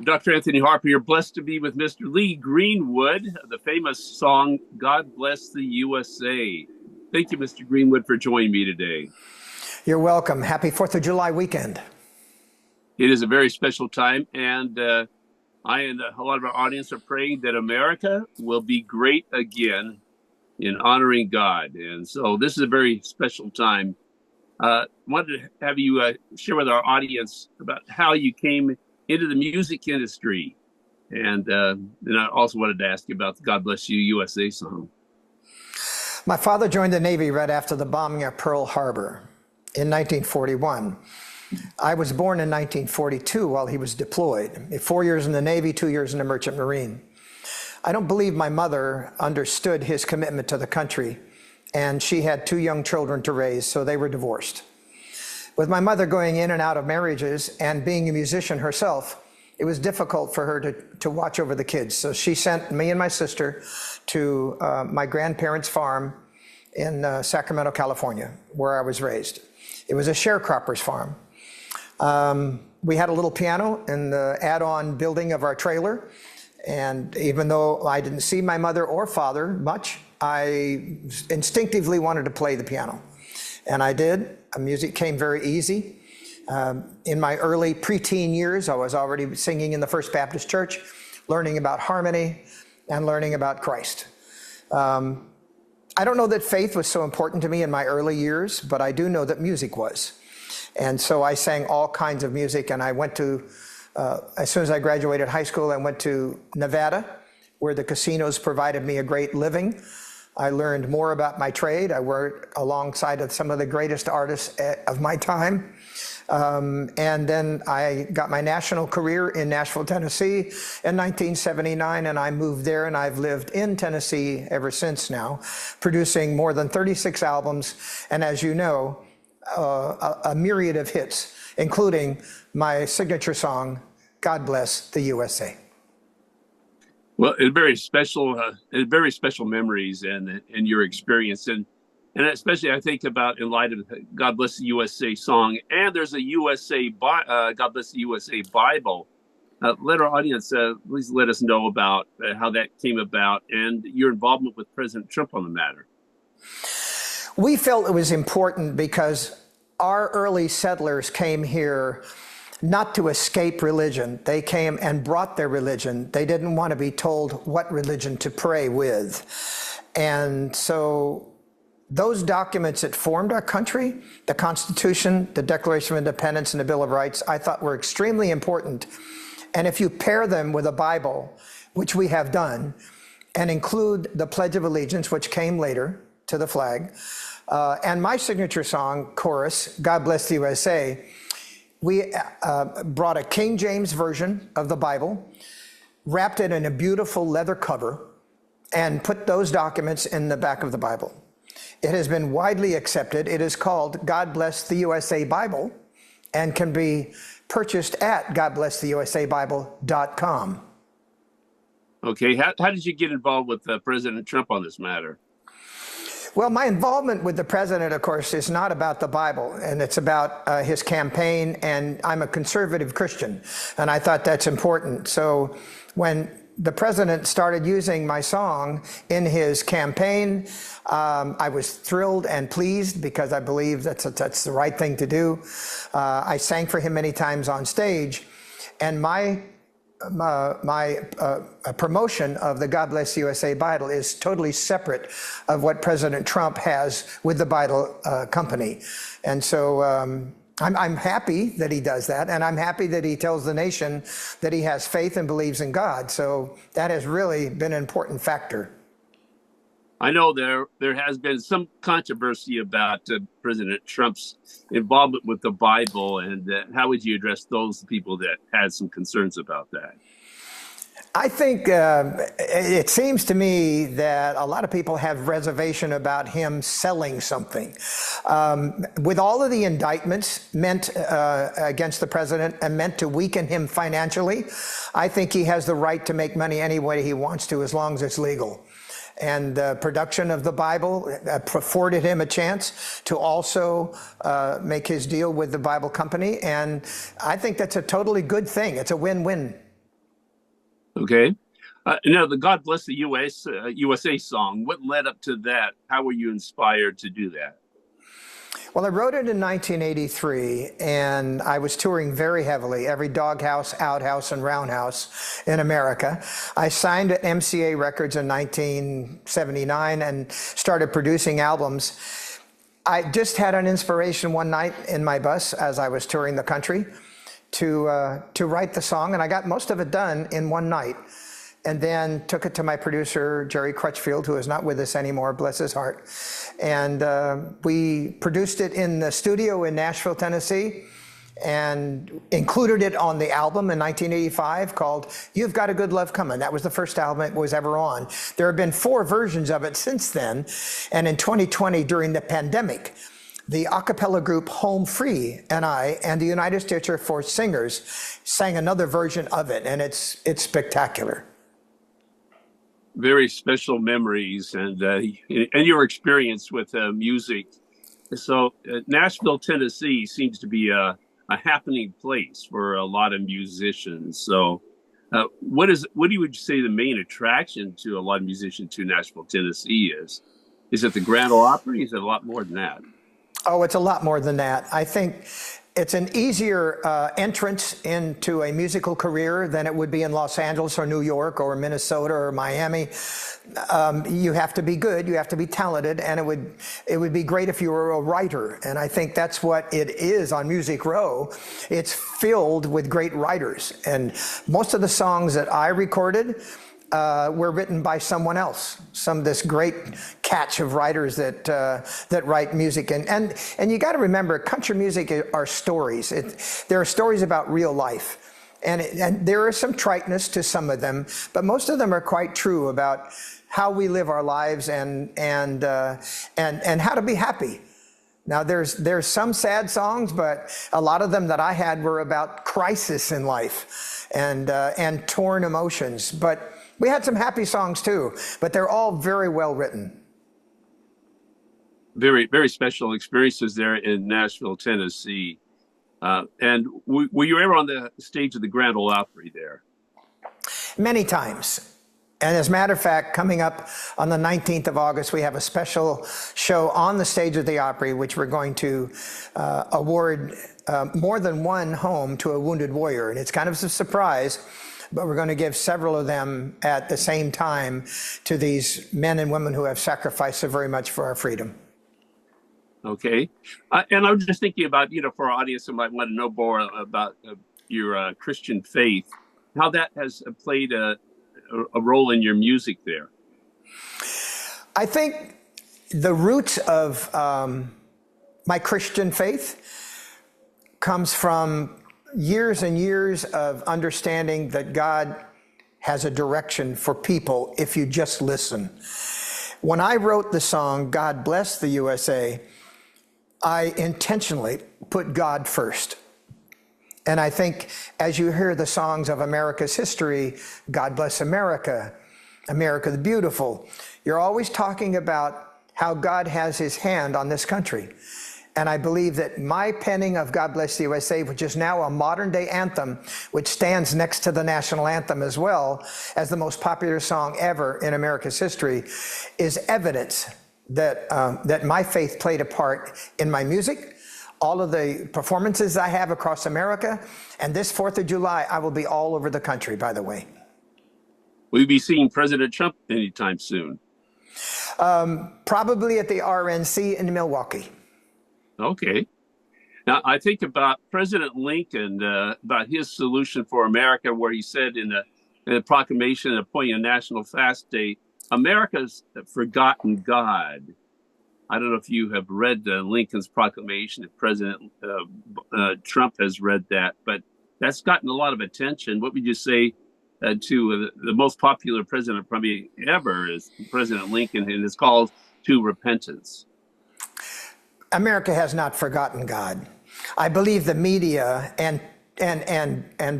Dr. Anthony Harper, you're blessed to be with Mr. Lee Greenwood, the famous song, God Bless the USA. Thank you, Mr. Greenwood, for joining me today. You're welcome. Happy 4th of July weekend. It is a very special time, and I and a lot of our audience are praying that America will be great again in honoring God. And so this is a very special time. I wanted to have you share with our audience about how you came into the music industry. And then I also wanted to ask you about the God Bless You USA song. My father joined the Navy right after the bombing of Pearl Harbor in 1941. I was born in 1942 while he was deployed. 4 years in the Navy, 2 years in the Merchant Marine. I don't believe my mother understood his commitment to the country, and she had 2 young children to raise, so they were divorced. With my mother going in and out of marriages and being a musician herself, it was difficult for her to watch over the kids. So she sent me and my sister to my grandparents' farm in Sacramento, California, where I was raised. It was a sharecropper's farm. We had a little piano in the add-on building of our trailer. And even though I didn't see my mother or father much, I instinctively wanted to play the piano. And I did. Music came very easy. In my early preteen years, I was already singing in the First Baptist Church, learning about harmony and learning about Christ. I don't know that faith was so important to me in my early years, but I do know that music was. And so I sang all kinds of music, and I went to, as soon as I graduated high school, I went to Nevada, where the casinos provided me a great living. I learned more about my trade. I worked alongside of some of the greatest artists of my time. And then I got my national career in Nashville, Tennessee in 1979, and I moved there, and I've lived in Tennessee ever since now, producing more than 36 albums, and as you know, a myriad of hits, including my signature song, God Bless the USA. Well, it's very special memories and your experience, and especially I think about in light of God Bless the USA song, and there's a God Bless the USA Bible. Let our audience please let us know about how that came about and your involvement with President Trump on the matter. We felt it was important because our early settlers came here not to escape religion. They came and brought their religion. They didn't want to be told what religion to pray with. And so those documents that formed our country, the Constitution, the Declaration of Independence, and the Bill of Rights, I thought were extremely important. And if you pair them with a Bible, which we have done, and include the Pledge of Allegiance, which came later to the flag, and my signature song, chorus, God Bless the USA, we brought a King James version of the Bible, wrapped it in a beautiful leather cover, and put those documents in the back of the Bible. It has been widely accepted. It is called God Bless the USA Bible and can be purchased at godblesstheusabible.com. Okay, how did you get involved with President Trump on this matter? Well, my involvement with the president, of course, is not about the Bible, and it's about his campaign, and I'm a conservative Christian, and I thought that's important. So when the president started using my song in his campaign, I was thrilled and pleased because I believe that's the right thing to do. I sang for him many times on stage, and my promotion of the God Bless the USA Bible is totally separate of what President Trump has with the Bible company. And so I'm happy that he does that, and I'm happy that he tells the nation that he has faith and believes in God. So that has really been an important factor. I know there has been some controversy about President Trump's involvement with the Bible, and how would you address those people that had some concerns about that? I think it seems to me that a lot of people have reservation about him selling something. With all of the indictments meant against the president and meant to weaken him financially, I think he has the right to make money any way he wants to as long as it's legal. And the production of the Bible afforded him a chance to also make his deal with the Bible company. And I think that's a totally good thing. It's a win-win. Okay. Now, the God Bless the USA song, what led up to that? How were you inspired to do that? Well, I wrote it in 1983, and I was touring very heavily, every doghouse, outhouse, and roundhouse in America. I signed at MCA Records in 1979 and started producing albums. I just had an inspiration one night in my bus as I was touring the country to write the song, and I got most of it done in one night. And then took it to my producer, Jerry Crutchfield, who is not with us anymore, bless his heart. And we produced it in the studio in Nashville, Tennessee, and included it on the album in 1985 called You've Got a Good Love Coming. That was the first album it was ever on. There have been 4 versions of it since then. And in 2020, during the pandemic, the a cappella group Home Free and I and the United States Air Force Singers sang another version of it, and it's spectacular. Very special memories and your experience with music. So Nashville, Tennessee seems to be a happening place for a lot of musicians. So what do you would say the main attraction to a lot of musicians to Nashville, Tennessee is? Is it the Grand Ole Opry? Is it a lot more than that? Oh, it's a lot more than that. I think it's an easier entrance into a musical career than it would be in Los Angeles or New York or Minnesota or Miami. You have to be good, you have to be talented, and it would be great if you were a writer. And I think that's what it is on Music Row. It's filled with great writers. And most of the songs that I recorded were written by someone else. This great catch of writers that write music, and you got to remember, country music are stories. There are stories about real life, and there is some triteness to some of them, but most of them are quite true about how we live our lives and how to be happy. Now, there's some sad songs, but a lot of them that I had were about crisis in life and torn emotions. But we had some happy songs too, but they're all very well written. Very, very special experiences there in Nashville, Tennessee. And were you ever on the stage of the Grand Ole Opry there? Many times. And as a matter of fact, coming up on the 19th of August, we have a special show on the stage of the Opry, which we're going to award more than one home to a wounded warrior. And it's kind of a surprise, but we're going to give several of them at the same time to these men and women who have sacrificed so very much for our freedom. Okay. And I was just thinking about, for our audience who might want to know more about your Christian faith, how that has played a role in your music there. I think the roots of my Christian faith comes from years and years of understanding that God has a direction for people if you just listen. When I wrote the song, God Bless the USA, I intentionally put God first. And I think as you hear the songs of America's history, God Bless America, America the Beautiful, you're always talking about how God has his hand on this country. And I believe that my penning of God Bless the USA, which is now a modern day anthem, which stands next to the national anthem as well as the most popular song ever in America's history, is evidence that, that my faith played a part in my music, all of the performances I have across America, and this 4th of July, I will be all over the country, by the way. Will you be seeing President Trump anytime soon? Probably at the RNC in Milwaukee. Okay. Now, I think about President Lincoln, about his solution for America, where he said in a proclamation appointing a national fast day, America's forgotten God. I don't know if you have read Lincoln's proclamation, if President Trump has read that, but that's gotten a lot of attention. What would you say to the most popular president probably ever is President Lincoln and his call to repentance? America has not forgotten God. I believe the media and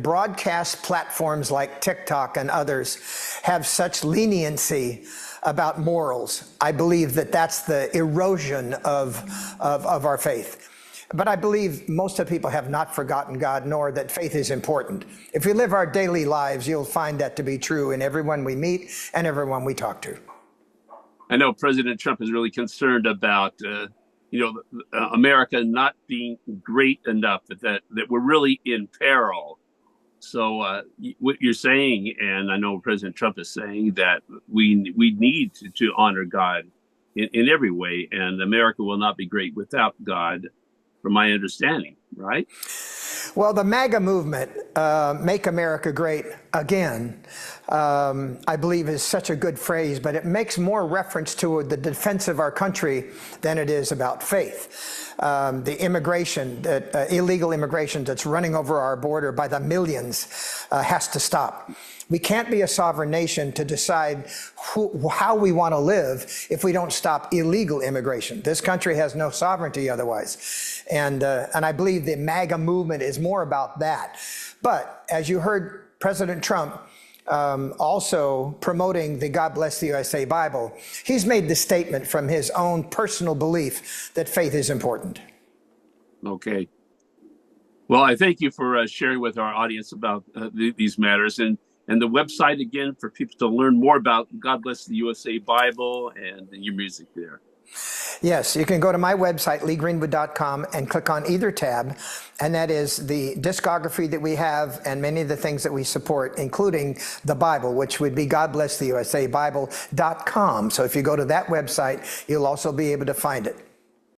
broadcast platforms like TikTok and others have such leniency about morals. I believe that that's the erosion of our faith. But I believe most of the people have not forgotten God, nor that faith is important. If we live our daily lives, you'll find that to be true in everyone we meet and everyone we talk to. I know President Trump is really concerned about, America not being great enough, that we're really in peril. So what you're saying, and I know President Trump is saying, that we need to honor God in every way, and America will not be great without God, from my understanding, right? Well, the MAGA movement, Make America Great Again, I believe is such a good phrase, but it makes more reference to the defense of our country than it is about faith. The immigration, illegal immigration that's running over our border by the millions has to stop. We can't be a sovereign nation to decide how we want to live if we don't stop illegal immigration. This country has no sovereignty otherwise. And I believe the MAGA movement is more about that. But as you heard President Trump also promoting the God Bless the USA Bible, he's made the statement from his own personal belief that faith is important. Okay. Well, I thank you for sharing with our audience about these matters. And the website, again, for people to learn more about God Bless the USA Bible and your music there. Yes, you can go to my website, LeeGreenwood.com, and click on either tab, and that is the discography that we have and many of the things that we support, including the Bible, which would be GodBlessTheUSABible.com. So if you go to that website, you'll also be able to find it.